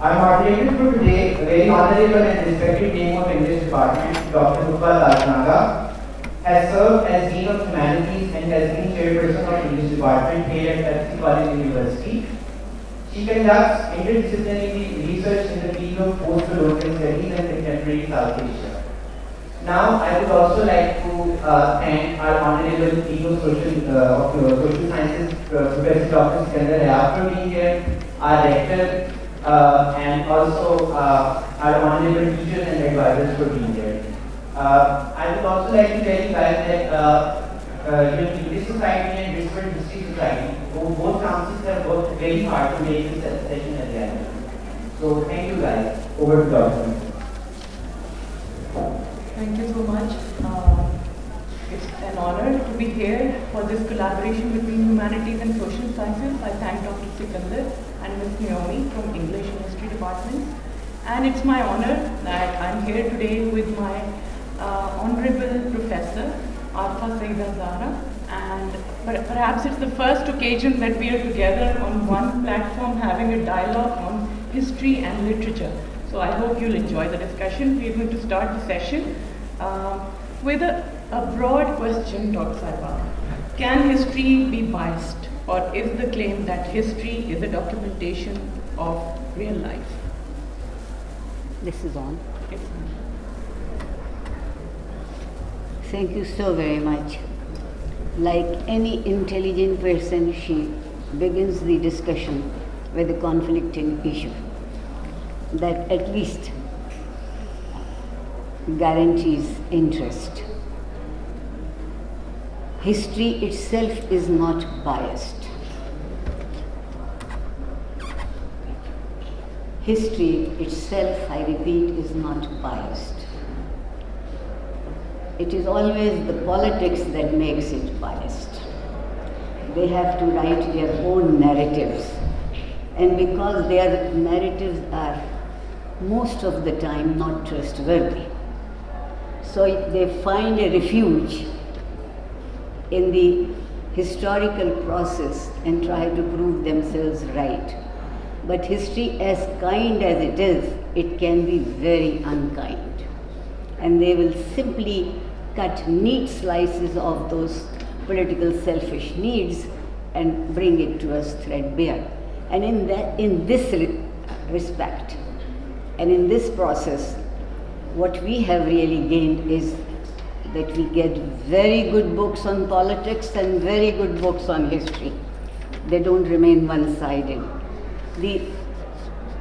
I am moderated for today a very honorable and respected Dean of English Department, Dr. Nukhbah Langah, has served as Dean of Humanities and has been Chairperson of English Department here at Arfa College University. She conducts interdisciplinary research in the field of post-colonial studies and contemporary South Asia. Now, I would also like to thank our Honorable Dean of Social Sciences, Professor Dr. Sikandar Hayat, for being here, our Rector, and also our Honorable teachers and advisors for being here. I would also like to tell you guys that English Society and Brisbane History Society, both councils have worked very hard to make this session a reality. So thank you guys. Over to Dr. Thank you so much. It's an honor to be here for this collaboration between humanities and social sciences. I thank Dr. Sikandar and Ms. Naomi from English and History Departments. And it's my honor that I'm here today with my Honorable Professor, Arfa Sayeda Zehra. And perhaps it's the first occasion that we are together on one platform having a dialogue on history and literature. So I hope you'll enjoy the discussion. We're going to start the session with a broad question, Dr. Saiba. Can history be biased, or is the claim that history is a documentation of real life? This is on. It's on. Thank you so very much. Like any intelligent person, she begins the discussion with a conflicting issue that at least guarantees interest. History itself is not biased. History itself, I repeat, is not biased. It is always the politics that makes it biased. They have to write their own narratives, and because their narratives are most of the time not trustworthy, so they find a refuge in the historical process and try to prove themselves right. But history, as kind as it is, it can be very unkind. And they will simply cut neat slices of those political selfish needs and bring it to us threadbare. And in this respect, and in this process, what we have really gained is that we get very good books on politics and very good books on history. They don't remain one-sided.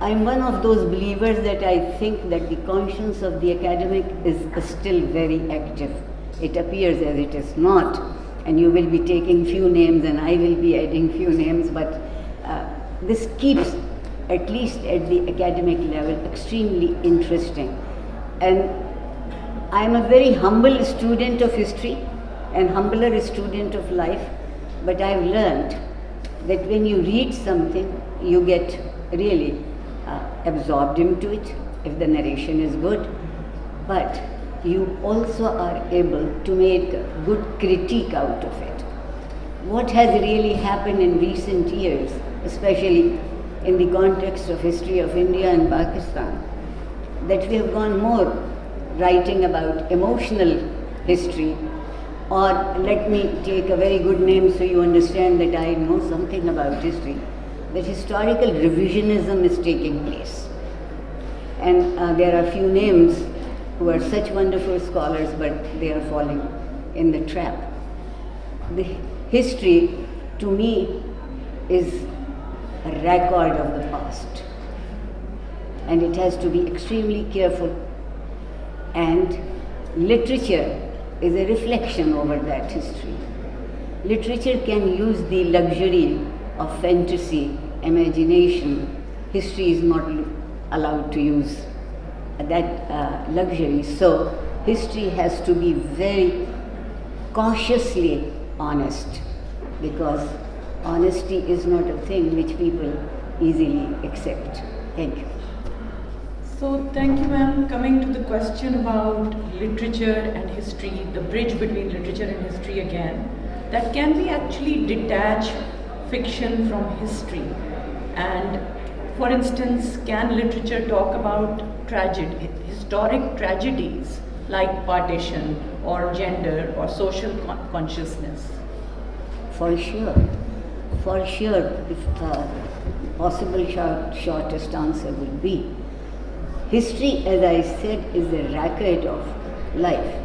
I'm one of those believers that I think that the conscience of the academic is still very active. It appears as it is not, and you will be taking few names and I will be adding few names, but this keeps, at least at the academic level, extremely interesting. And I'm a very humble student of history and humbler student of life, but I've learned that when you read something, you get really absorbed into it if the narration is good, but you also are able to make a good critique out of it. What has really happened in recent years, especially in the context of history of India and Pakistan, that we have gone more writing about emotional history, or let me take a very good name so you understand that I know something about history, that historical revisionism is taking place. And there are few names who are such wonderful scholars, but they are falling in the trap. The history, to me, is a record of the past, and it has to be extremely careful, and literature is a reflection over that history. Literature can use the luxury of fantasy, imagination. History is not allowed to use that luxury. So history has to be very cautiously honest, because honesty is not a thing which people easily accept. Thank you. So thank you, ma'am. Coming to the question about literature and history, the bridge between literature and history again, that can be actually detach fiction from history. And for instance, can literature talk about historic tragedies like partition or gender or social consciousness? For sure. For sure, if possible shortest answer would be, history, as I said, is a record of life,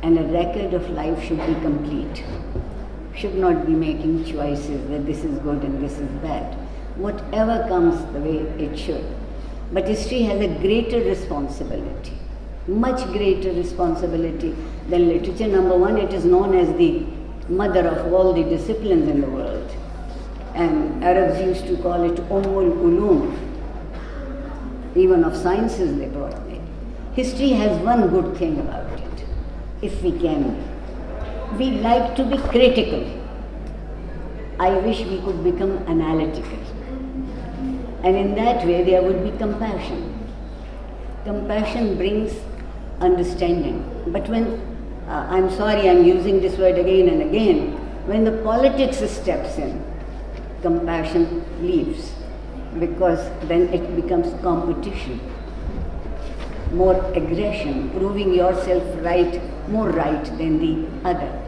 and a record of life should be complete. Should not be making choices that this is good and this is bad. Whatever comes the way it should. But history has a greater responsibility, much greater responsibility than literature. Number one, it is known as the mother of all the disciplines in the world. And Arabs used to call it Ummul Ulum. Even of sciences they brought it. History has one good thing about it, if we can. We like to be critical. I wish we could become analytical. And in that way there would be compassion. Compassion brings understanding. But when, I'm sorry I'm using this word again and again, when the politics steps in, compassion leaves, because then it becomes competition, more aggression, proving yourself right, more right than the other.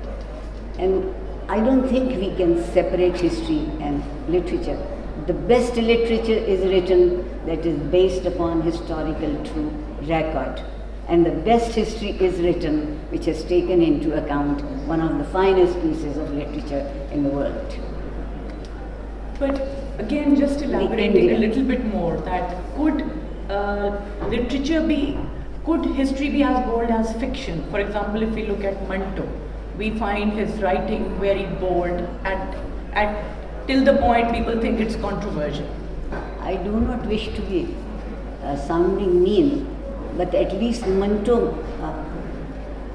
And I don't think we can separate history and literature. The best literature is written that is based upon historical true record. And the best history is written which has taken into account one of the finest pieces of literature in the world. But again, just elaborating a little bit more, that could could history be as bold as fiction? For example, if we look at Manto, we find his writing very bold till the point people think it's controversial. I do not wish to be sounding mean, but at least Manto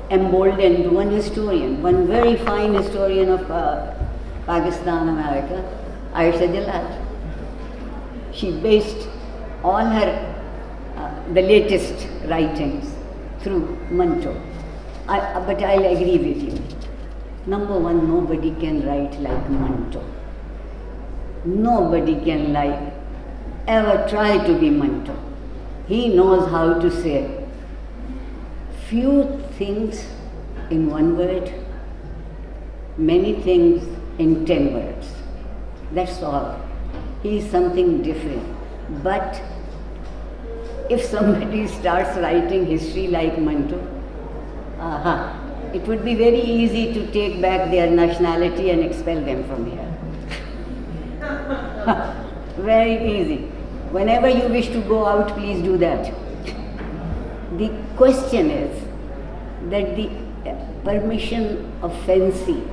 emboldened one historian, one very fine historian of Pakistan, America, Arfa Sayeda. She based all her the latest writings through Manto. But I'll agree with you. Number one, nobody can write like Manto. Nobody can ever try to be Manto. He knows how to say few things in one word, many things in 10 words. That's all. He is something different. But if somebody starts writing history like Manto, it would be very easy to take back their nationality and expel them from here. Very easy. Whenever you wish to go out, please do that. The question is that the permission of fancy,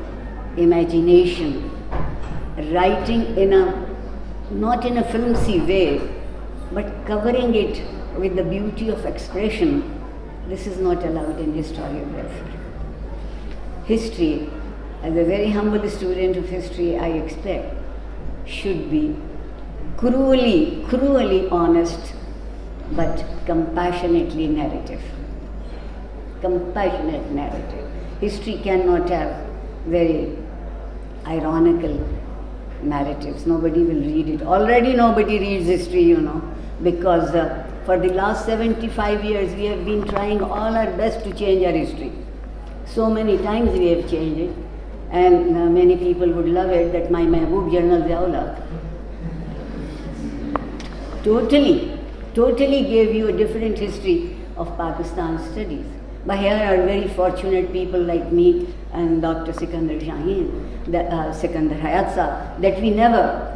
imagination, writing not in a flimsy way, but covering it with the beauty of expression, this is not allowed in historiography. History, as a very humble student of history, I expect, should be cruelly honest, but compassionately narrative. Compassionate narrative. History cannot have very ironical narratives. Nobody will read it. Already nobody reads history, because for the last 75 years we have been trying all our best to change our history. So many times we have changed it, and many people would love it that my Mehboob General Ziaullah totally gave you a different history of Pakistan studies. But here are very fortunate people like me and Dr. Sikandar Shaheen, Sikandar Hayat Sahab, that we never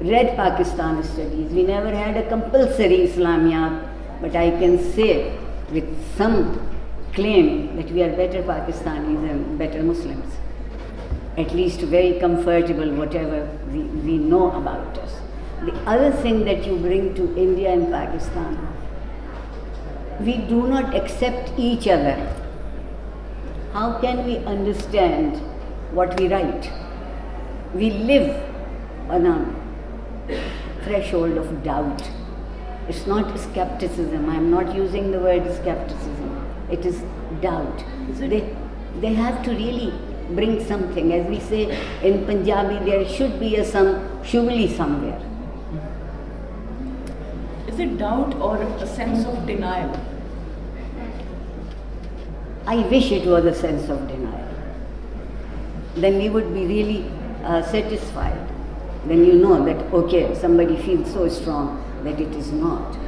read Pakistan studies. We never had a compulsory Islamiyat, but I can say with some claim that we are better Pakistanis and better Muslims. At least very comfortable, whatever we know about us. The other thing that you bring to India and Pakistan, we do not accept each other. How can we understand what we write? We live on a threshold of doubt. It's not skepticism. I'm not using the word skepticism. It is doubt. They have to really bring something. As we say in Punjabi, there should be some shugli somewhere. Is it doubt or a sense of denial? I wish it was a sense of denial. Then we would be really satisfied. Then you know that, okay, somebody feels so strong that it is not.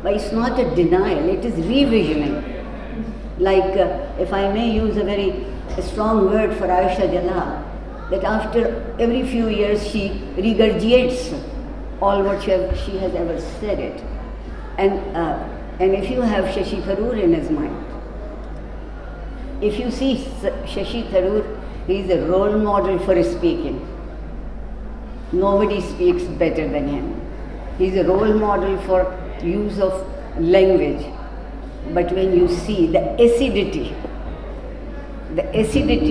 But it's not a denial, it is revisioning. Like, if I may use a very strong word for Aisha Jalal, that after every few years she regurgitates all what she has ever said it. And if you have Shashi Tharoor in his mind, if you see Shashi Tharoor, he is a role model for speaking. Nobody speaks better than him. He is a role model for use of language. But when you see the acidity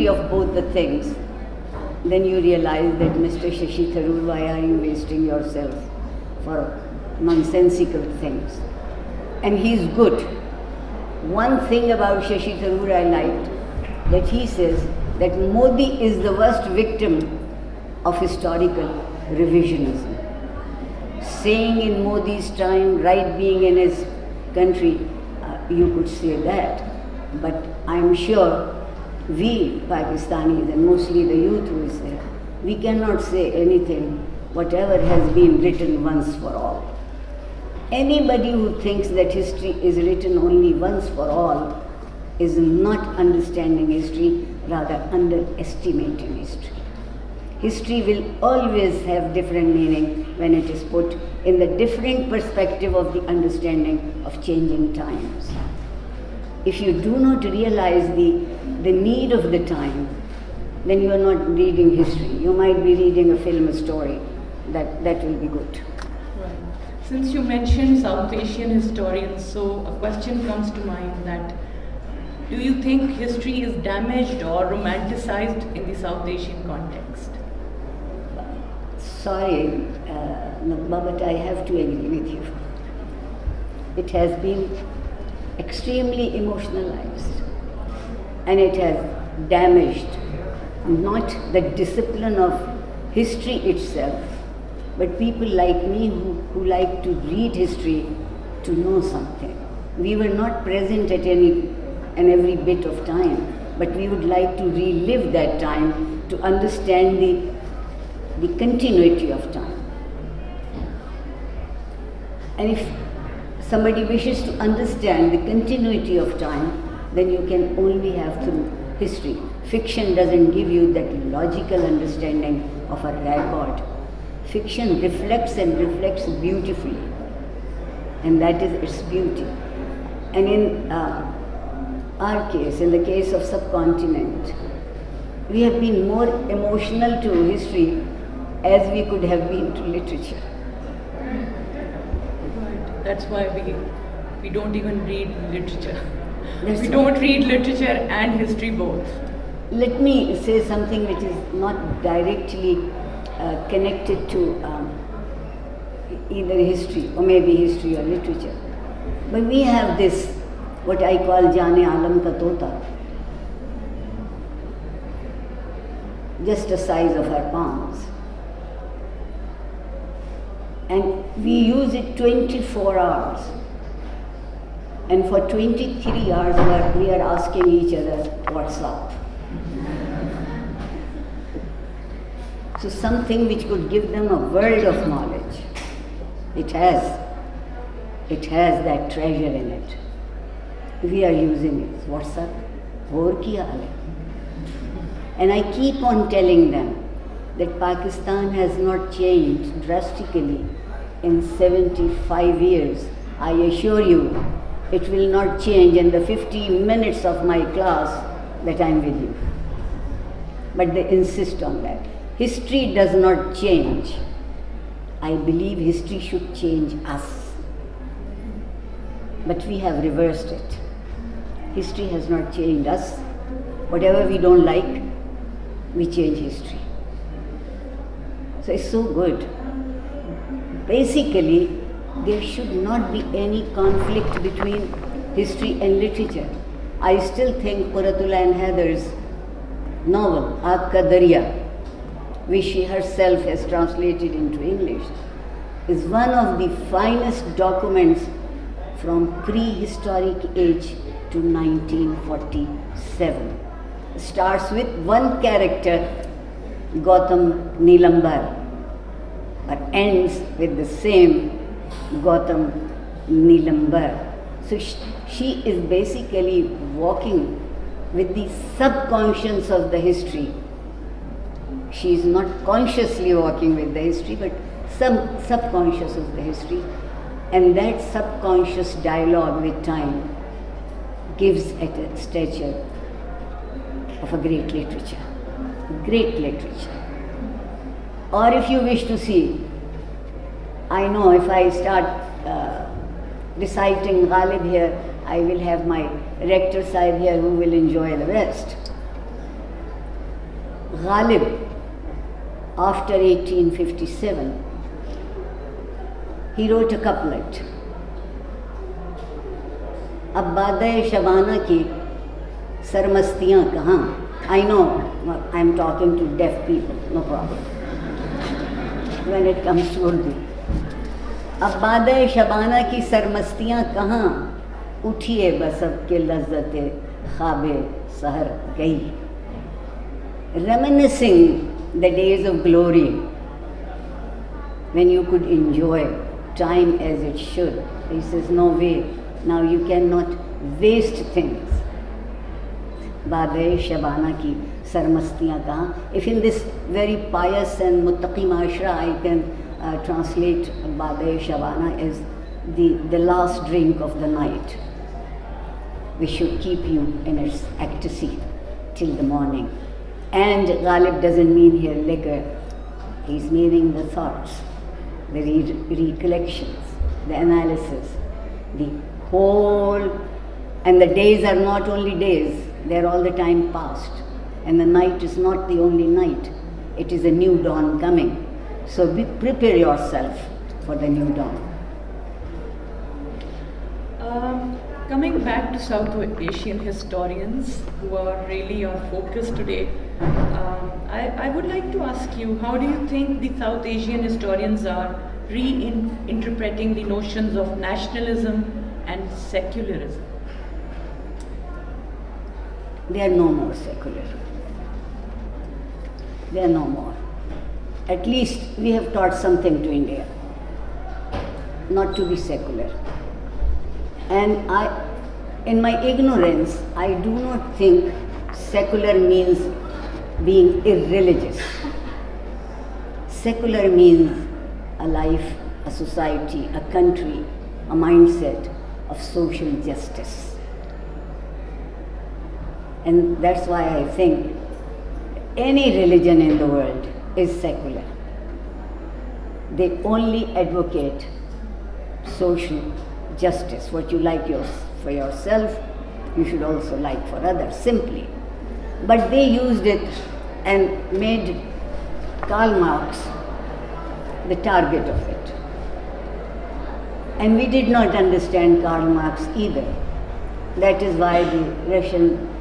of both the things, then you realize that Mr. Shashi Tharoor, why are you wasting yourself for nonsensical things? And he is good. One thing about Shashi Tharoor I liked, that he says that Modi is the worst victim of historical revisionism. Saying in Modi's time, right being in his country, you could say that. But I'm sure we Pakistanis, and mostly the youth who is there, we cannot say anything, whatever has been written once for all. Anybody who thinks that history is written only once for all is not understanding history, rather underestimating history. History will always have different meaning when it is put in the different perspective of the understanding of changing times. If you do not realize the need of the time, then you are not reading history. You might be reading a film story. That will be good. Right. Since you mentioned South Asian historians, so a question comes to mind that do you think history is damaged or romanticized in the South Asian context? Sorry, Nukhbah, but I have to agree with you. It has been extremely emotionalized, and it has damaged not the discipline of history itself, but people like me who like to read history to know something. We were not present at any and every bit of time, but we would like to relive that time to understand the continuity of time. And if somebody wishes to understand the continuity of time, then you can only have through history. Fiction doesn't give you that logical understanding of a record. Fiction reflects and reflects beautifully, and that is its beauty. And in our case, in the case of subcontinent, we have been more emotional to history as we could have been to literature. Right. That's why we don't even read literature. That's We right. don't read literature and history both. Let me say something which is not directly connected to either history or maybe history or literature. But we have this, what I call Jane Alam Ka Tota, just the size of our palms. And we use it 24 hours. And for 23 hours we are asking each other, what's up? So something which could give them a world of knowledge. It has that treasure in it. We are using it. What's up? Aur kya hai? And I keep on telling them that Pakistan has not changed drastically in 75 years. I assure you, it will not change in the 50 minutes of my class that I am with you. But they insist on that. History does not change. I believe history should change us. But we have reversed it. History has not changed us. Whatever we don't like, we change history. So it's so good. Basically, there should not be any conflict between history and literature. I still think Quratullah and Heather's novel, Aag Ka Darya, which she herself has translated into English, is one of the finest documents from prehistoric age to 1947. It starts with one character, Gautam Nilambar, but ends with the same Gautam Nilambar. So she is basically walking with the subconscious of the history. She is not consciously walking with the history, but some subconscious of the history. And that subconscious dialogue with time gives it a stature of a great literature. Great literature. Or if you wish to see, I know if I start reciting Ghalib here, I will have my rector side here who will enjoy the best. Ghalib, after 1857, he wrote a couplet. अब बादे शबाना की सरमस्तियाँ कहाँ? I know I am talking to deaf people, no problem. When it comes to Urdu. अब बादे शबाना की सरमस्तियाँ कहाँ? उठिए बस अब के लज्जते ख्वाबे सहर गई. Reminiscing the days of glory when you could enjoy time as it should. He says, no way, now you cannot waste things. Baade Shabana ki sarmastiyan kahan. If in this very pious and muttaqi mashra I can translate Baade Shabana as the last drink of the night, which should keep you in its ecstasy till the morning. And Ghalib doesn't mean here liquor, he's meaning the thoughts, the recollections, the analysis, the whole, and the days are not only days, they are all the time past. And the night is not the only night, it is a new dawn coming. So prepare yourself for the new dawn. Coming back to South Asian historians who are really our focus today, I would like to ask you, how do you think the South Asian historians are reinterpreting the notions of nationalism and secularism? They are no more secular. They are no more. At least we have taught something to India, not to be secular. And in my ignorance, I do not think secular means being irreligious. Secular means a life, a society, a country, a mindset of social justice. And that's why I think any religion in the world is secular. They only advocate social justice. What you like for yourself, you should also like for others, simply. But they used it and made Karl Marx the target of it. And we did not understand Karl Marx either. That is why the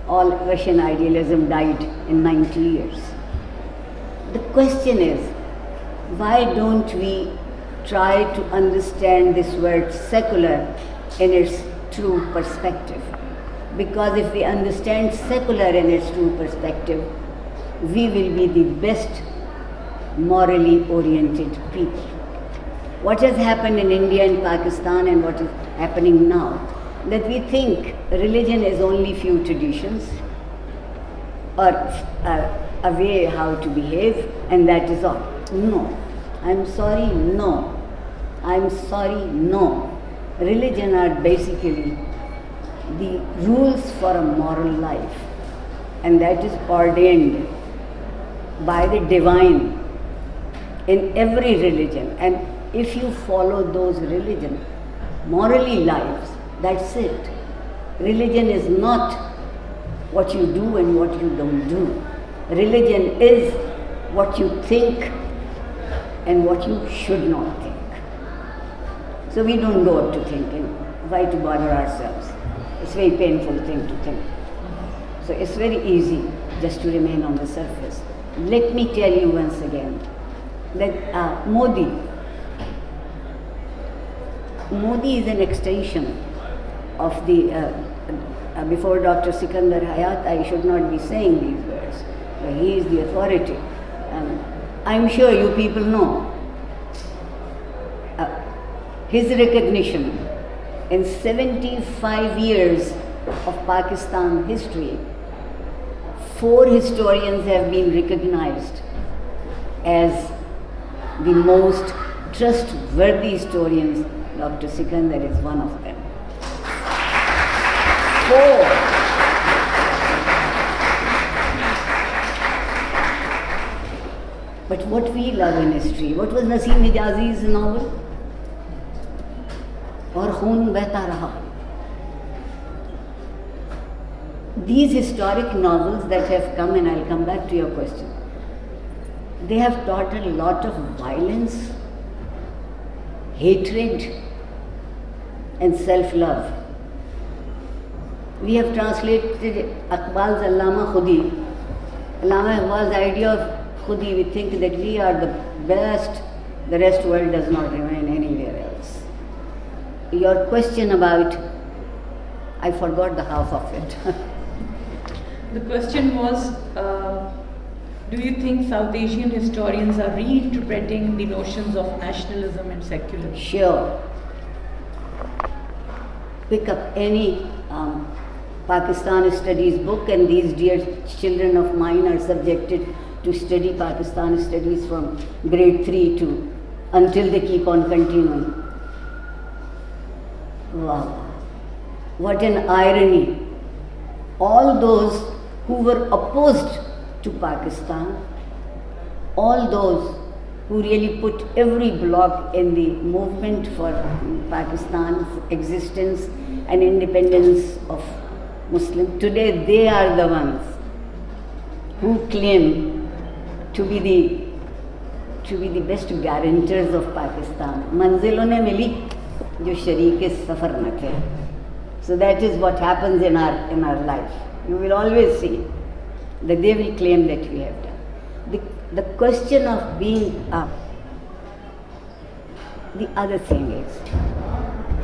all Russian idealism died in 90 years. The question is, why don't we try to understand this word secular in its true perspective? Because if we understand secular in its true perspective, we will be the best morally oriented people. What has happened in India and Pakistan and what is happening now, that we think religion is only few traditions or a way how to behave and that is all. No. I'm sorry, no. I'm sorry, no. Religion are basically the rules for a moral life, and that is ordained by the divine in every religion. And if you follow those religion, morally lives, that's it. Religion is not what you do and what you don't do. Religion is what you think and what you should not think. So we don't go up to thinking. Why to bother ourselves? It's a very painful thing to think. So it's very easy just to remain on the surface. Let me tell you once again, that Modi is an extension of the, before Dr. Sikandar Hayat, I should not be saying these words, but he is the authority. I'm sure you people know his recognition in 75 years of Pakistan history. 4 historians have been recognized as the most trustworthy historians. Dr. Sikandar is one of them. 4. But what we love in history, what was Naseem Hijazi's novel? और खून बहता रहा. These historic novels that have come, and I'll come back to your question, they have taught a lot of violence, hatred, and self-love. We have translated Iqbal's Allama Khudi. Allama Iqbal's idea of Khudi, we think that we are the best, the rest world does not remain anywhere else. Your question about, I forgot the half of it. The question was, do you think South Asian historians are reinterpreting the notions of nationalism and secularism? Sure. Pick up any Pakistan studies book, and these dear children of mine are subjected to study Pakistan studies from grade 3 to until they keep on continuing. Wow, what an irony. All those who were opposed to Pakistan, all those who really put every block in the movement for Pakistan's existence and independence of Muslim, today they are the ones who claim to be the best guarantors of Pakistan. Manzilon ne mili jo shareek safar na the. So that is what happens in our life. You will always see that they will claim that we have done. The question of being up. The other thing is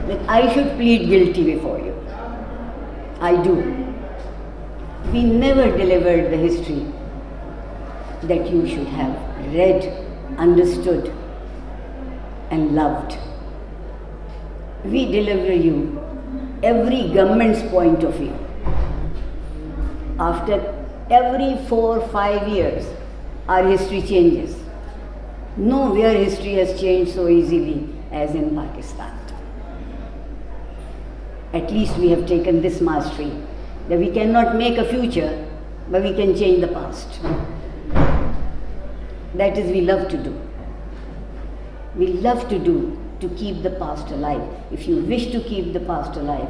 that I should plead guilty before you. I do. We never delivered the history that you should have read, understood, and loved. We deliver you every government's point of view. After every 4 or 5 years, our history changes. Nowhere history has changed so easily as in Pakistan. At least we have taken this mastery that we cannot make a future, but we can change the past. That is we love to do. We love to do to keep the past alive. If you wish to keep the past alive,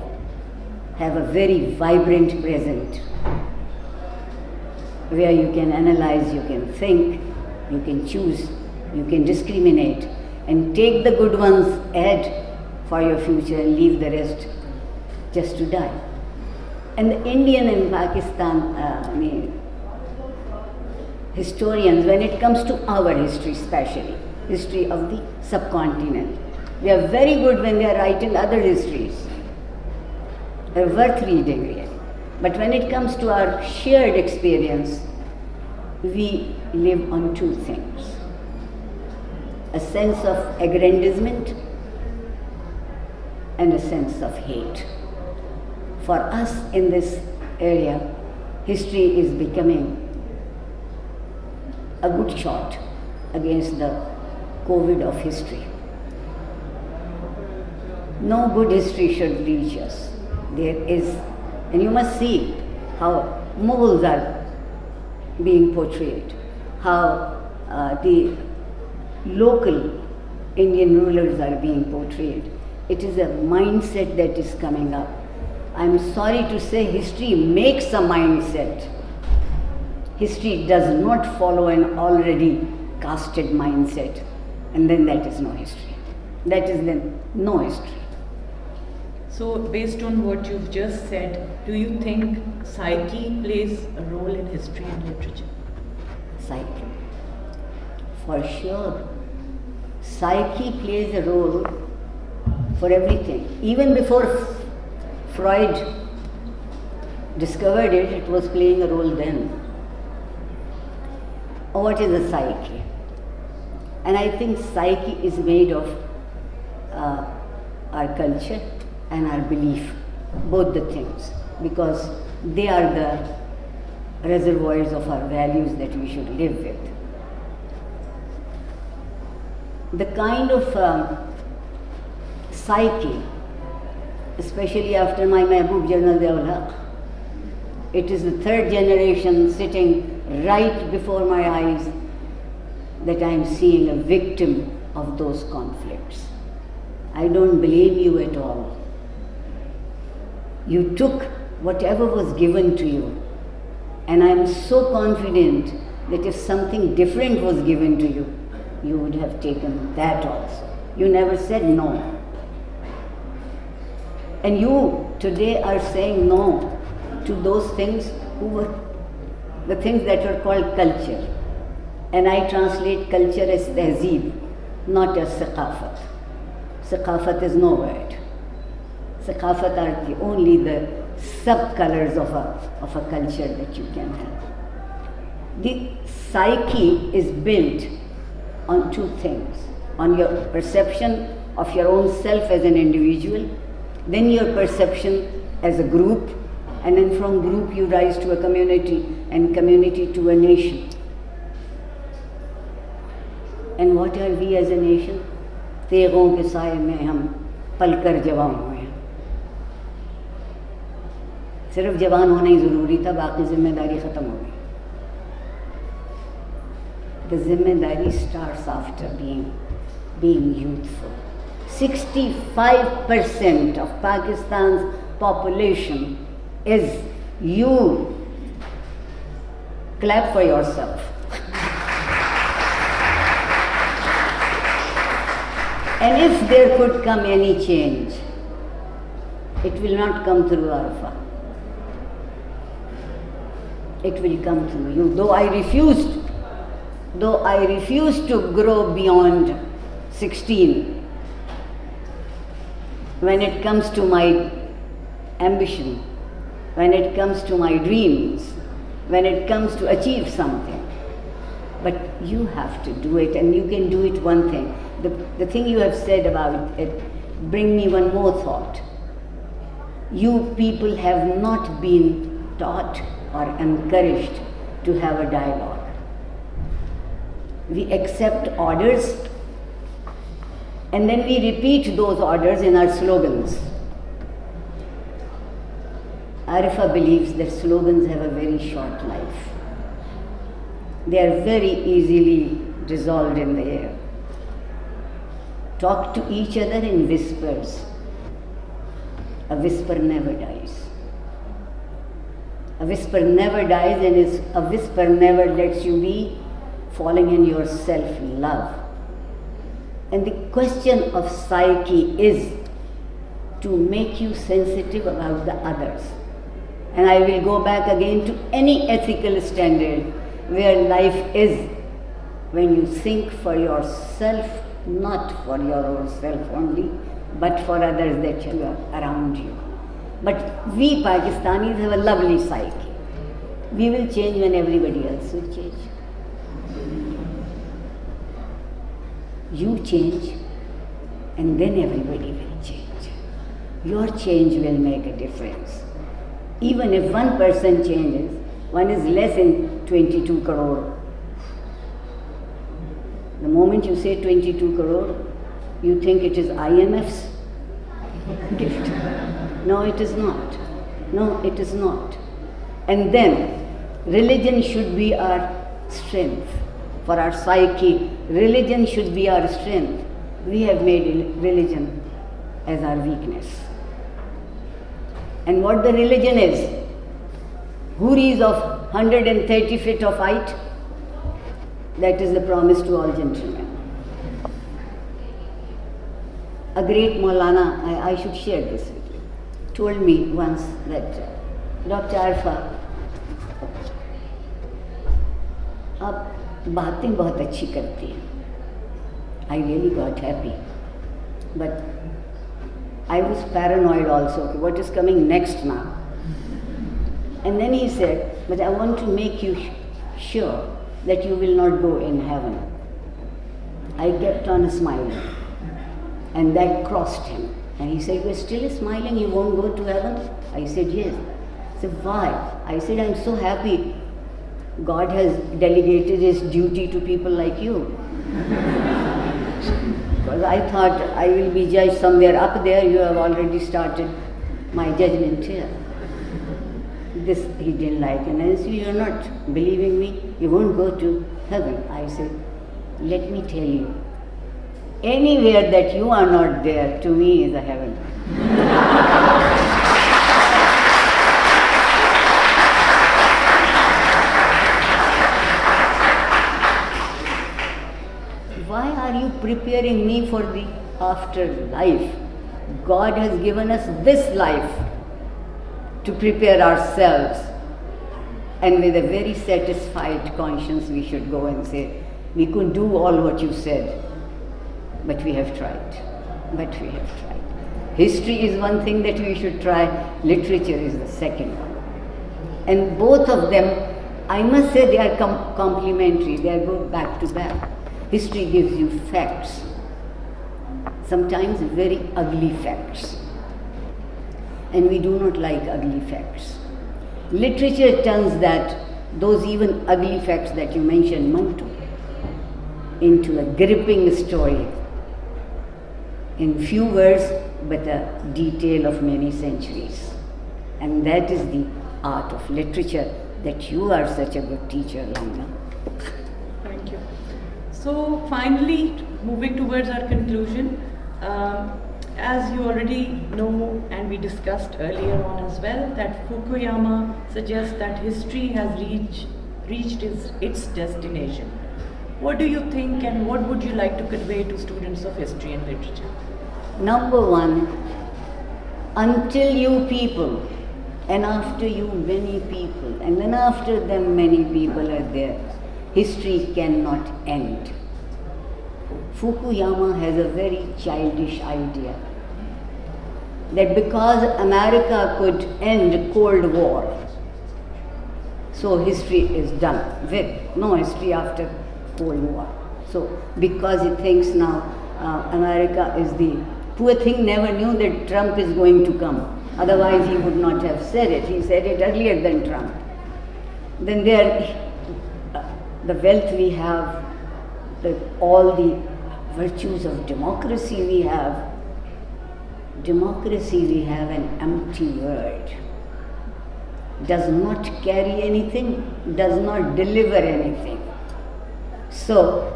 have a very vibrant present where you can analyze, you can think, you can choose, you can discriminate, and take the good ones ahead for your future and leave the rest just to die. And the Indian and Pakistan historians, when it comes to our history especially, history of the subcontinent, they are very good when they are writing other histories. They are worth reading really. But when it comes to our shared experience, we live on 2 things. A sense of aggrandizement and a sense of hate. For us in this area, history is becoming a good shot against the COVID of history. No good history should reach us. There is, and you must see how Mughals are being portrayed, how the local Indian rulers are being portrayed. It is a mindset that is coming up. I'm sorry to say history makes a mindset. History does not follow an already casted mindset, and then that is no history. That is then no history. So, based on what you've just said, do you think psyche plays a role in history and literature? Psyche. For sure. Psyche plays a role for everything. Even before Freud discovered it, it was playing a role then. What is a psyche? And I think psyche is made of our culture and our belief, both the things, because they are the reservoirs of our values that we should live with. The kind of psyche, especially after my Mehboob General Ziaul, it is the third generation sitting right before my eyes that I am seeing a victim of those conflicts. I don't blame you at all. You took whatever was given to you, and I am so confident that if something different was given to you, you would have taken that also. You never said no. And you today are saying no to those things who were the things that are called culture. And I translate culture as tehzeeb, not as thaqafat. Thaqafat is no word. Thaqafat are only the sub-colors of a culture that you can have. The psyche is built on two things: on your perception of your own self as an individual, then your perception as a group, and then from group you rise to a community, and community to a nation. And what are we as a nation? तेगों के साए में हम पलकर जवान हुए हैं. सिर्फ जवान होना ही ज़रूरी था, बाकी जिम्मेदारी ख़त्म हो गई. The zimmedari starts after being youthful. 65% of Pakistan's population is you. Clap for yourself. And if there could come any change, it will not come through Arfa. It will come through you. Though I refused to grow beyond 16, when it comes to my ambition, when it comes to my dreams, when it comes to achieve something. But you have to do it, and you can do it one thing. The thing you have said about it, bring me one more thought. You people have not been taught or encouraged to have a dialogue. We accept orders, and then we repeat those orders in our slogans. Arfa believes that slogans have a very short life. They are very easily dissolved in the air. Talk to each other in whispers. A whisper never dies. A whisper never dies, and a whisper never lets you be falling in your self-love. And the question of psyche is to make you sensitive about the others. And I will go back again to any ethical standard where life is when you think for yourself, not for your own self only, but for others that you are around you. But we Pakistanis have a lovely psyche. We will change when everybody else will change. You change, and then everybody will change. Your change will make a difference. Even if one person changes, one is less in 22 crore. The moment you say 22 crore, you think it is IMF's gift. No, it is not. No, it is not. And then, religion should be our strength. For our psyche, religion should be our strength. We have made religion as our weakness. And what the religion is, houris of 130 feet of height, that is the promise to all gentlemen. A great Maulana, I should share this with you, told me once that Dr. Arfa, आप बातें बहुत अच्छी करती हैं. I really got happy. But I was paranoid also. Okay, what is coming next now? And then he said, but I want to make you sure that you will not go in heaven. I kept on smiling. And that crossed him. And he said, you're still smiling, you won't go to heaven? I said, yes. He said, why? I said, I'm so happy. God has delegated his duty to people like you. Because I thought I will be judged somewhere up there. You have already started my judgment here. This he didn't like. And I said, you're not believing me? You won't go to heaven. I said, let me tell you, anywhere that you are not there, to me is a heaven. Why are you preparing me for the afterlife? God has given us this life to prepare ourselves, and with a very satisfied conscience we should go and say, we could do all what you said, but we have tried. History is one thing that we should try, literature is the second one. And both of them, I must say, they are complementary, they go back to back. History gives you facts, sometimes very ugly facts. And we do not like ugly facts. Literature turns those even ugly facts that you mentioned, Mantu, into a gripping story. In few words, but a detail of many centuries. And that is the art of literature that you are such a good teacher, Langah. Thank you. So finally, moving towards our conclusion, as you already know and we discussed earlier on as well, that Fukuyama suggests that history has reached its destination. What do you think, and what would you like to convey to students of history and literature? Number one, until you people, and after you many people, and then after them many people are there, history cannot end. Fukuyama has a very childish idea that because America could end Cold War, so history is done with, no history after Cold War. So because he thinks now America is the poor thing, never knew that Trump is going to come. Otherwise he would not have said it. He said it earlier than Trump. Then the wealth we have, all the virtues of democracy we have. Democracy we have an empty word. Does not carry anything, does not deliver anything. So,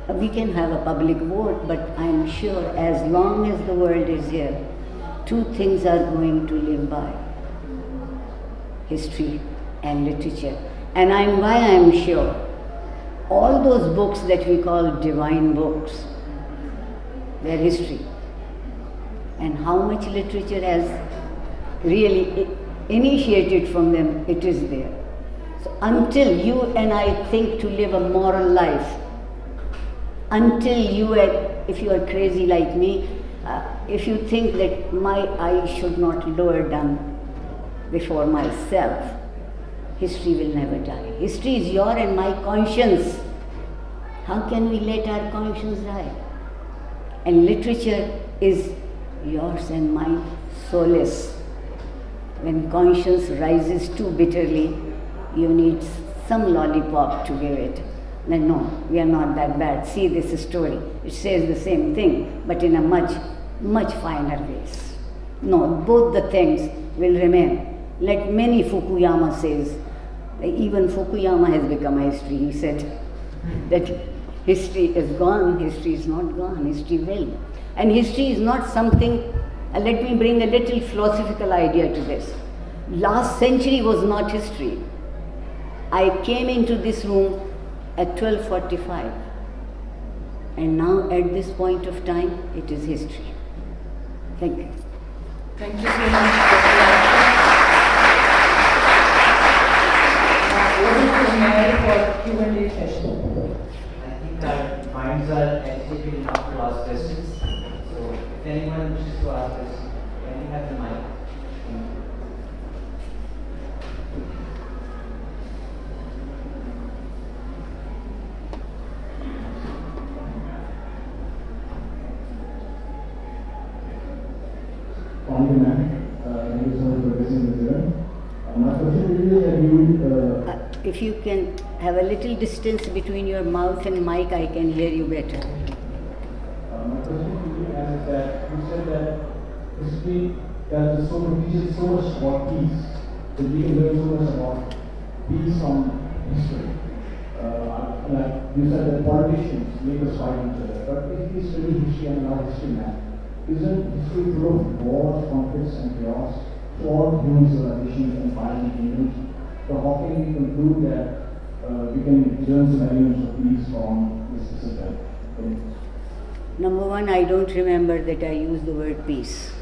we can have a public vote, but I am sure as long as the world is here, two things are going to live by: history and literature. And why I am sure, all those books that we call divine books, they are history. And how much literature has really initiated from them, it is there. So until you and I think to live a moral life, until if you are crazy like me, if you think that my eye should not lower down before myself, history will never die. History is your and my conscience. How can we let our conscience die? And literature is yours and mine solace. When conscience rises too bitterly, you need some lollipop to give it. Then no, we are not that bad. See this story. It says the same thing, but in a much, much finer ways. No, both the things will remain. Like many Fukuyama says, even Fukuyama has become a history. He said that history is gone, history is not gone, history will. And history is not something, let me bring a little philosophical idea to this. Last century was not history. I came into this room at 12:45, and now at this point of time, it is history. Thank you. Thank you so much. Over to Mary for session. I think our minds are educated enough to ask questions. So if anyone wishes to ask questions, can we have the mic? Thank you. Thank you, ma'am. Thank you so much for listening to the my question is that you If you can have a little distance between your mouth and mic, I can hear you better. my question to you is that you said that history teaches so much about peace, that we can learn so much about peace from history. Like you said that politicians make us fight each other, but if we study history and not history, ma'am, isn't history full of wars, conflicts, and chaos? So all human civilizations and violent kingdoms. So how can we conclude that we can learn some elements of peace from this event? Number one, I don't remember that I used the word peace.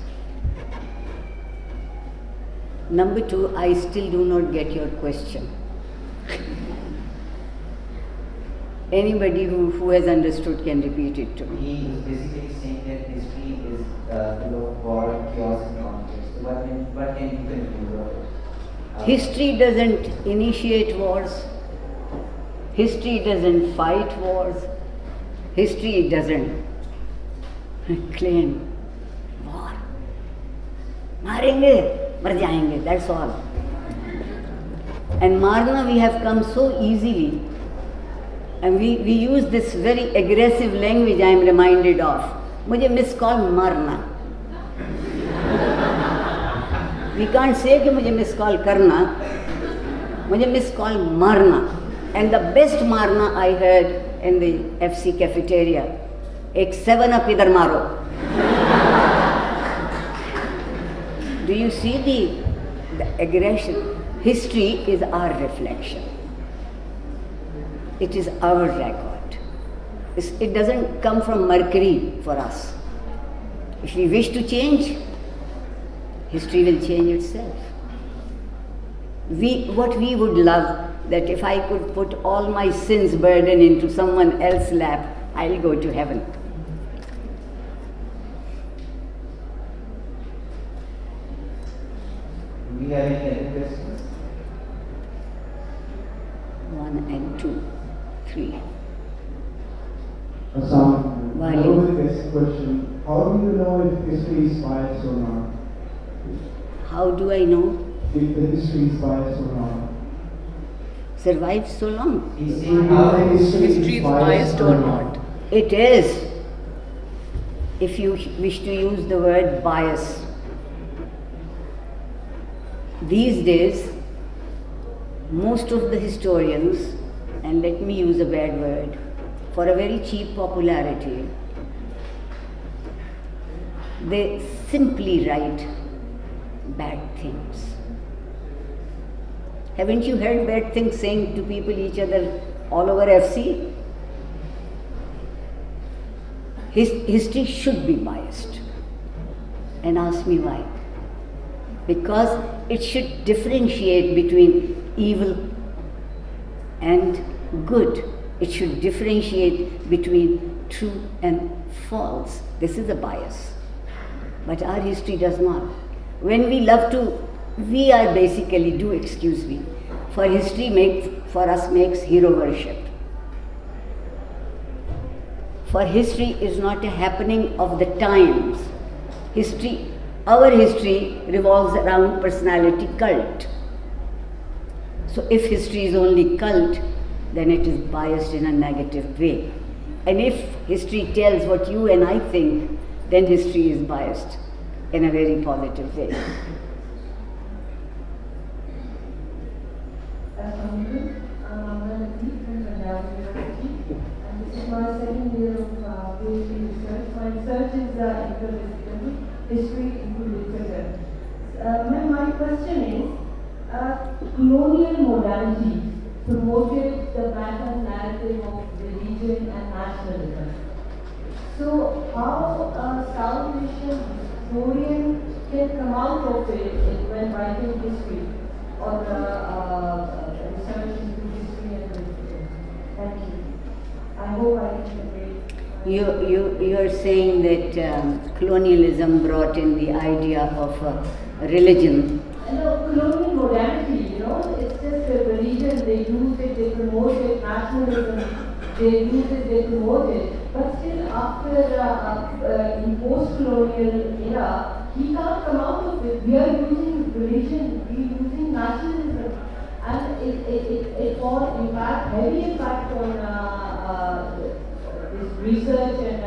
Number two, I still do not get your question. Anybody who has understood can repeat it to me. He is basically saying that history is full of war, chaos, and conflicts. So what can you conclude of it? History doesn't initiate wars. History doesn't fight wars. History doesn't claim war. मारेंगे, मर जाएंगे, that's all. And marna we have come so easily. And we use this very aggressive language I am reminded of. मुझे miss call मारना. We can't say कि मुझे miss call करना. मुझे miss call मारना. And the best मारना I heard in the FC cafeteria. एक 7-up इधर मारो. Do you see the aggression? History is our reflection. It is our record. It doesn't come from Mercury for us. If we wish to change, history will change itself. What we would love, that if I could put all my sins burden into someone else's lap, I'll go to heaven. Do we have any other questions? 1 and 2, 3. Assam, I Wali. know the basic question. How do you know if history is biased or not? How do I know? If the history is biased or not? Survived so long. He's saying how the History is biased or not? It is, if you wish to use the word bias. These days, most of the historians, and let me use a bad word, for a very cheap popularity, they simply write bad things. Haven't you heard bad things saying to people, each other, all over FC? History should be biased. And ask me why. Because it should differentiate between evil and good. It should differentiate between true and false. This is a bias. But our history does not. When we love to, we are basically, do excuse me, for history for us makes hero worship. For history is not a happening of the times. Our history revolves around personality cult. So if history is only cult, then it is biased in a negative way. And if history tells what you and I think, then history is biased in a very positive way. This is my second year of PhD research. My research is interdisciplinary, history into literature. My question is, colonial modality promoted the pattern narrative of religion and nationalism. So how a South Asian historian can come out of it when writing history or research into history and literature? You are saying that colonialism brought in the idea of religion. No, colonial modernity, it's just a religion, they use it, they promote it, nationalism, they use it, they promote it. But still, after in post-colonial era, he can't come out of it. We are using religion, we are using nationalism, and it for impact, heavy impact on this research and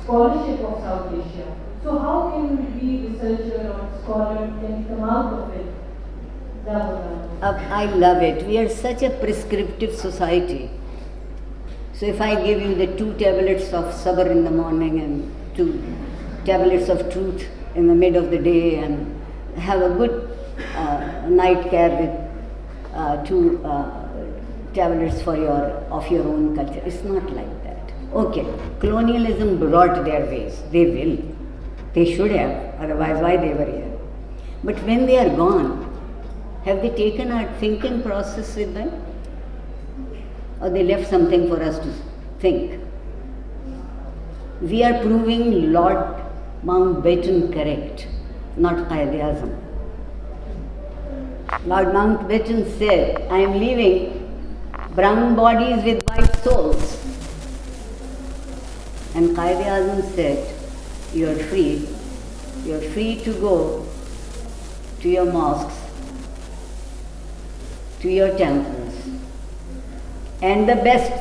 scholarship of South Asia. So how can we researcher or scholar can come out of it? I love it. We are such a prescriptive society. So if I give you the 2 tablets of sabr in the morning and 2 tablets of truth in the mid of the day, and have a good nightcap with 2 tablets of your own culture, it's not like that. Okay, colonialism brought their ways. They will. They should have, otherwise why they were here. But when they are gone, have they taken our thinking process with them? Or they left something for us to think? We are proving Lord Mountbatten correct, not Qaid-e-Azam. Lord Mountbatten said, I am leaving brown bodies with white souls. And Qaid-e-Azam said, you are free. You are free to go to your mosques, to your temples. And the best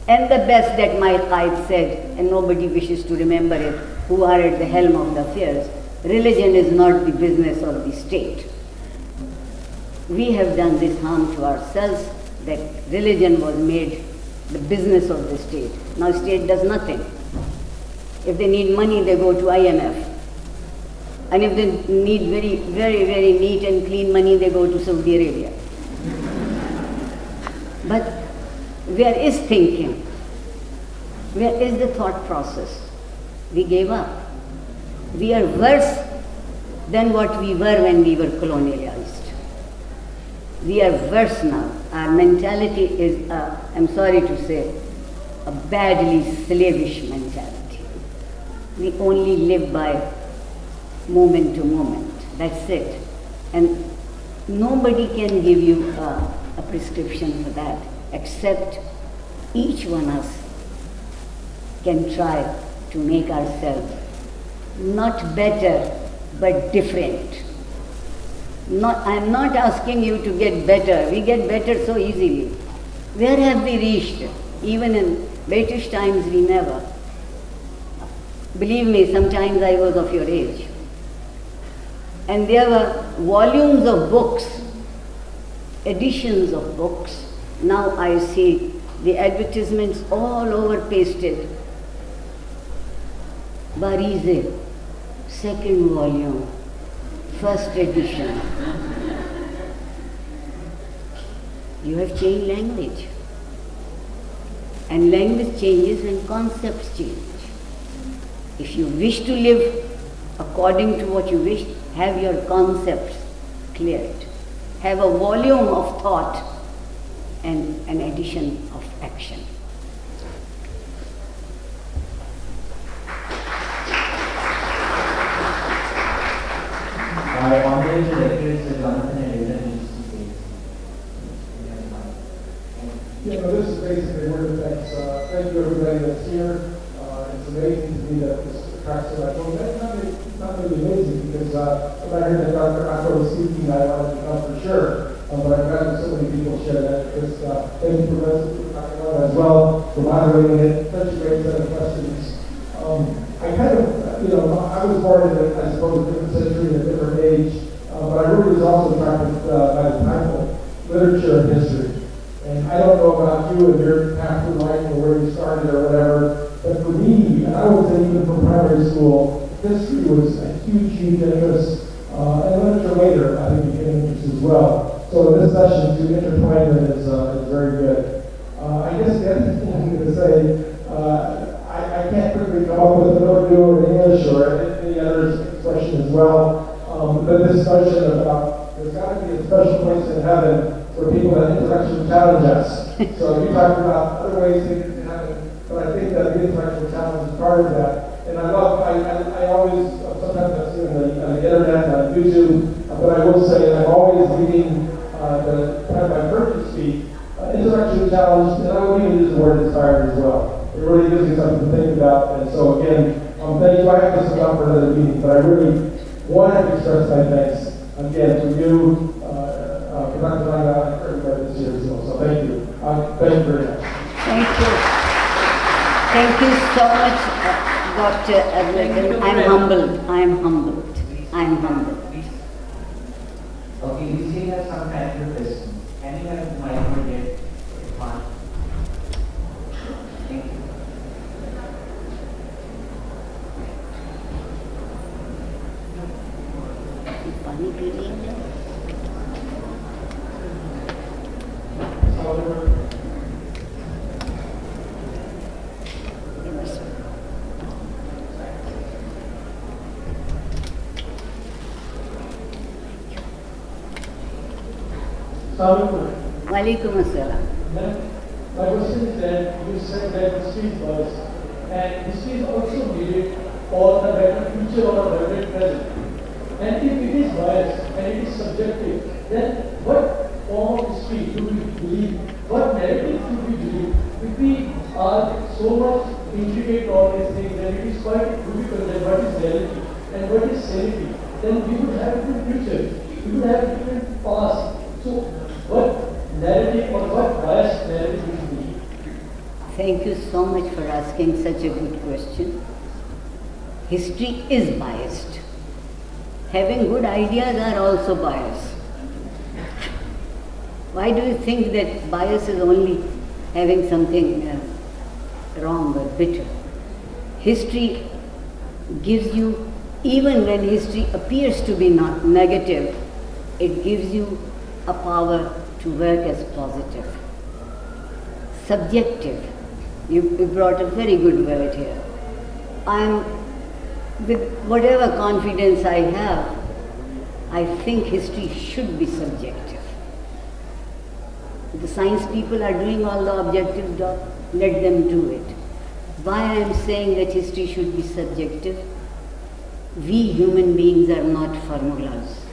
that my Qaid said, and nobody wishes to remember it, who are at the helm of the affairs, religion is not the business of the state. We have done this harm to ourselves, that religion was made the business of the state. Now state does nothing. If they need money, they go to IMF. And if they need very, very, very neat and clean money, they go to Saudi Arabia. But where is thinking? Where is the thought process? We gave up. We are worse than what we were when we were colonialized. We are worse now. Our mentality is, I'm sorry to say, a badly slavish mentality. We only live by moment to moment. That's it. And nobody can give you a prescription for that, except each one of us can try to make ourselves not better, but different. I'm not asking you to get better. We get better so easily. Where have we reached? Even in British times, we never. Believe me, sometimes I was of your age. And there were volumes of books, editions of books. Now I see the advertisements all over pasted. Barize, 2nd volume, 1st edition. You have changed language. And language changes when concepts change. If you wish to live according to what you wish, have your concepts cleared. Have a volume of thought and an addition of action. I honorary lecturers with Jonathan and Aidan. This is basically word effects. Thank you everybody that's here. It's amazing to me that this attracts so much. Well, that's not really amazing because when I heard that Dr. Arfa was speaking, I wanted to come for sure. But I'm glad that so many people share that because thank you Professor Dr. Langah as well for moderating it. Such a great set of questions. I kind of, I was born in, I suppose, a different century, a different age, but I really was also attracted by the time of literature and history. And I don't know about you and your path through life or where you started or whatever, but for me, and I would say even from primary school, history was a huge, huge interest. And literature later, I think, became an interest as well. So in this session, to intertwine them is very good. I guess the other thing I'm going to say, I can't quickly come up with an Urdu or English or any other expression as well. But this notion about there's got to be a special place in heaven for people that intellectually challenge us. So you talked about other ways things can happen but I think that the intellectual challenge is part of that. And I always, sometimes I see on the internet, on YouTube, but I will say that I'm always reading the time I've heard you speak, intellectually challenged, and I would even use the word inspired as well. It really gives you something to think about. And so again, thank you. I have to sit down for another meeting, but I really wanted to express my thanks again to you, Nukhbah Langah, and everybody that's here as well. So thank you. Thank you very much. Thank you. Thank you so much, Dr. Abdul. I'm humbled. I'm humbled. I'm humbled. Okay, we still have some time for questions. Anyone who might not get one? Thank you. पानी P रही हैं? Walaikum assalam. My question is that you said that history is biased, and history is also needed for a better future or a better present. And if it is biased and it is subjective, then what form of history do we believe? What narrative do we believe? If we are so much intricate on these things, then it is quite difficult that what is reality and what is sanity. Then we would have a different future. We would have a different past. So what narrative or what biased narrative do we believe? Thank you so much for asking such a good question. History is biased. Having good ideas are also biased. Why do you think that bias is only having something wrong or bitter? History gives you, even when history appears to be not negative, it gives you a power to work as positive. Subjective. You brought a very good word here. With whatever confidence I have, I think history should be subjective. The science people are doing all the objective job, let them do it. Why I am saying that history should be subjective? We human beings are not formulas,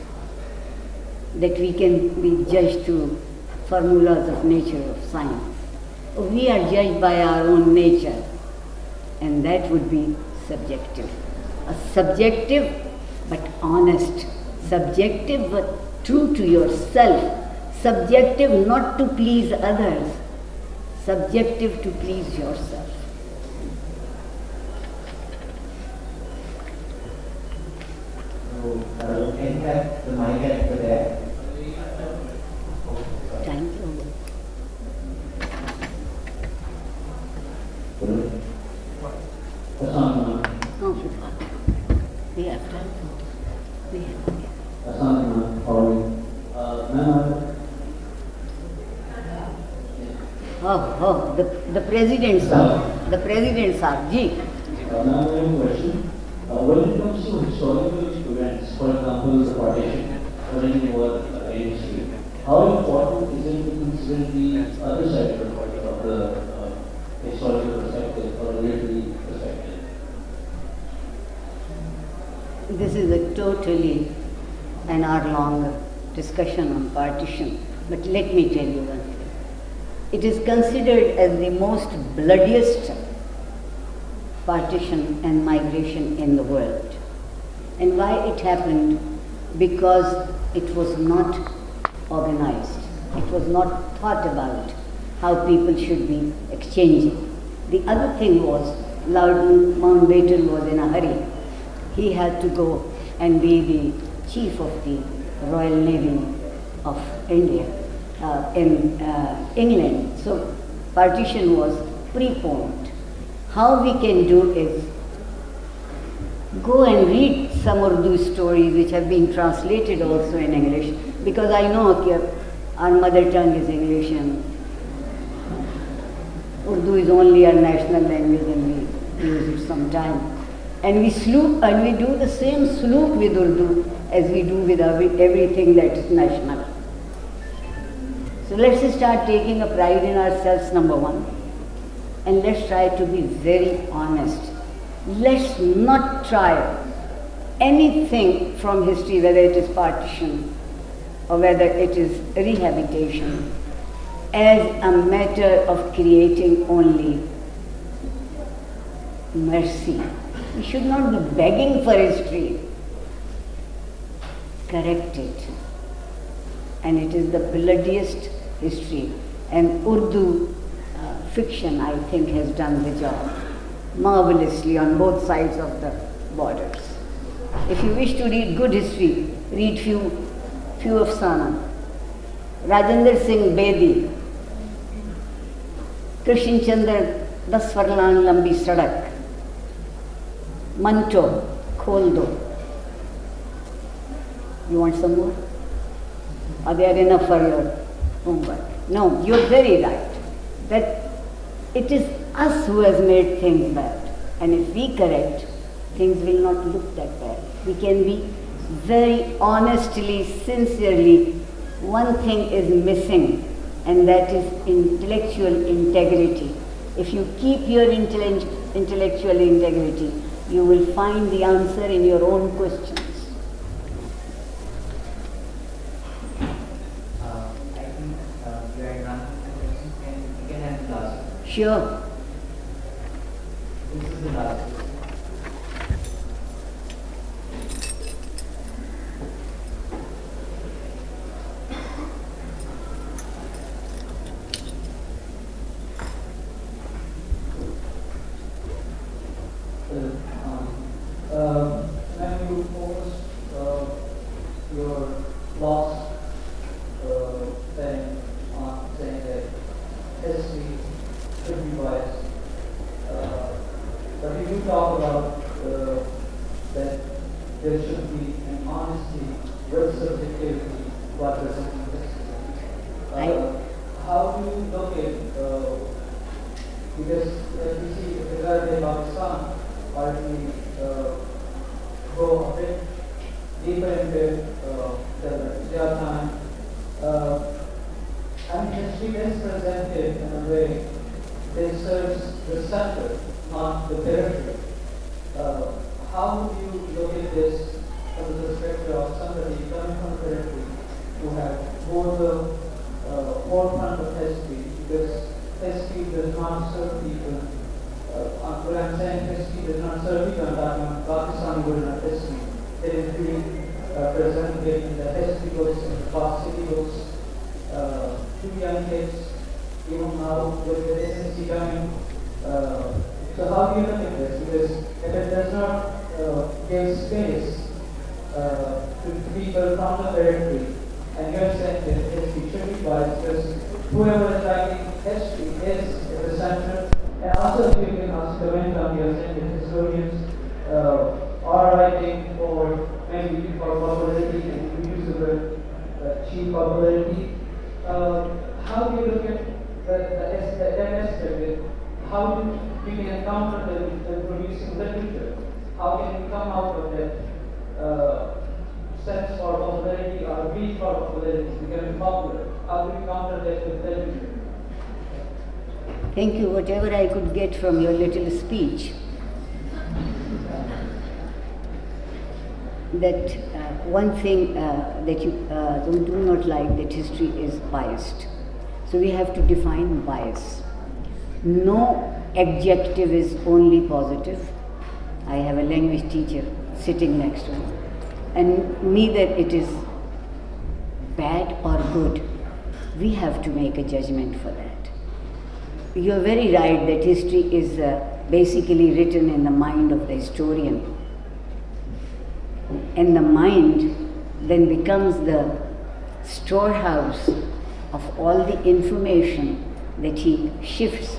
that we can be judged to formulas of nature, of science. We are judged by our own nature, and that would be subjective. A subjective but honest, subjective but true to yourself, subjective not to please others, subjective to please yourself. So, can you have the mic at the there? Thank you. Oh, we have time. We have. Oh, the president, sir. The president, sir. Ji. Now I have a question. When it comes to historical events, for example, the partition or any war in history, how important is it to consider the other side of the historical perspective or literary perspective? This is a totally an hour-long discussion on partition, but let me tell you one thing. It is considered as the most bloodiest partition and migration in the world. And why it happened? Because it was not organized. It was not thought about how people should be exchanging. The other thing was, Lord Mountbatten was in a hurry. He had to go and be the chief of the Royal Navy of India in England. So partition was preponed. How we can do is go and read some Urdu stories which have been translated also in English, because I know our mother tongue is English and Urdu is only our national language and we use it sometime. And we do the same sloop with Urdu as we do with everything that is national. So let's start taking a pride in ourselves, number one. and let's try to be very honest. Let's not try anything from history, whether it is partition or whether it is rehabilitation, as a matter of creating only mercy. We should not be begging for history. Correct it. And it is the bloodiest history. And Urdu fiction, I think, has done the job marvelously on both sides of the borders. If you wish to read good history, read few of Sana. Rajendra Singh Bedi, Krishan Chandra, 10 furlong लंबी सड़क, Manto, खोल दो. You want some more? Are they enough for your homework? No, you're very right. That it is us who has made things bad. And if we correct, things will not look that bad. We can be very honestly, sincerely, one thing is missing, and that is intellectual integrity. If you keep your intellectual integrity, you will find the answer in your own questions. I think we are done with the questions, and we can have the last one. Sure. This is the last one. When you focus your loss thing on saying that history should be biased, but you do talk about that there should be an honesty with subjectivity while presenting history. How do you look at because if we see regarding Pakistan, or if we go a bit deeper into their time, history is presented in a way that serves the center, not the periphery. How do you look at this from the perspective of somebody coming from the periphery who have more the forefront of history, because history does not serve people. What I'm saying, history does not serve people. I'm talking about Pakistani version of history. It is being presented in the history books, in the past city books, to young kids, even now with the residency coming. So how do you look at this? Because if it does not give space to people from the periphery, and you're saying that history should be biased, because whoever is writing history is at the center. And also, if you can also comment on your saying that historians are writing for maybe for popularity, and you use the word cheap popularity. How do you look at that aspect? How do we can encounter the producing literature? How can we come out of that sense for popularity or reach for popularity, becoming popular? How do we counter that with television? Thank you. Whatever I could get from your little speech, that one thing that you do not like, that history is biased. So we have to define bias. No adjective is only positive. I have a language teacher sitting next to me, and neither it is bad or good. We have to make a judgment for that. You are very right that history is basically written in the mind of the historian. And the mind then becomes the storehouse of all the information that he shifts,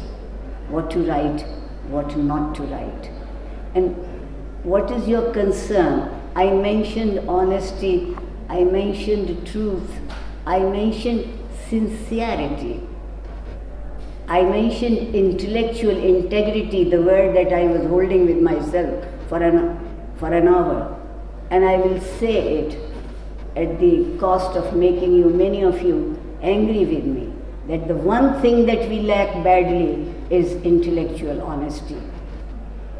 what to write, what not to write. And what is your concern? I mentioned honesty, I mentioned truth, I mentioned sincerity. I mentioned intellectual integrity, the word that I was holding with myself for an hour. And I will say it at the cost of making you, many of you, angry with me. that the one thing that we lack badly is intellectual honesty.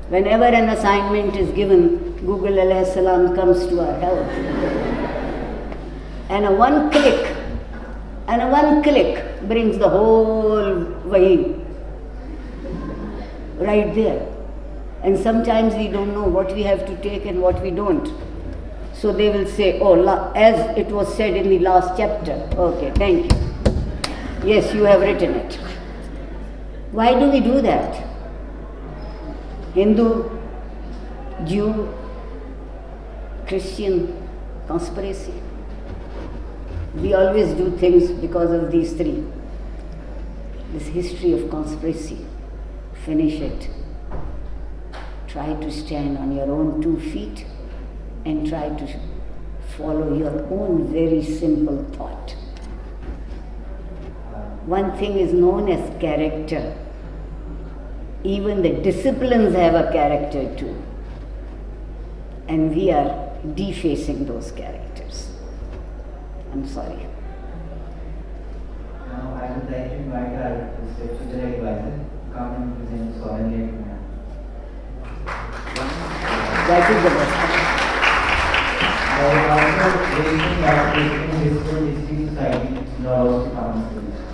Whenever an assignment is given, Google alayhi salam comes to our help. And a one click brings the whole wahi right there. And sometimes we don't know what we have to take and what we don't. So they will say, oh, as it was said in the last chapter. Okay, thank you. Yes, you have written it. Why do we do that? Hindu, Jew, Christian, conspiracy. We always do things because of these three. This history of conspiracy, finish it. Try to stand on your own 2 feet and try to follow your own very simple thought. One thing is known as character. Even the disciplines have a character too. And we are defacing those characters. I'm sorry. Now I would like to invite our statutory advisor to come and present the solemnity of command. That is the best. I would also raise the history Society laws to come on stage.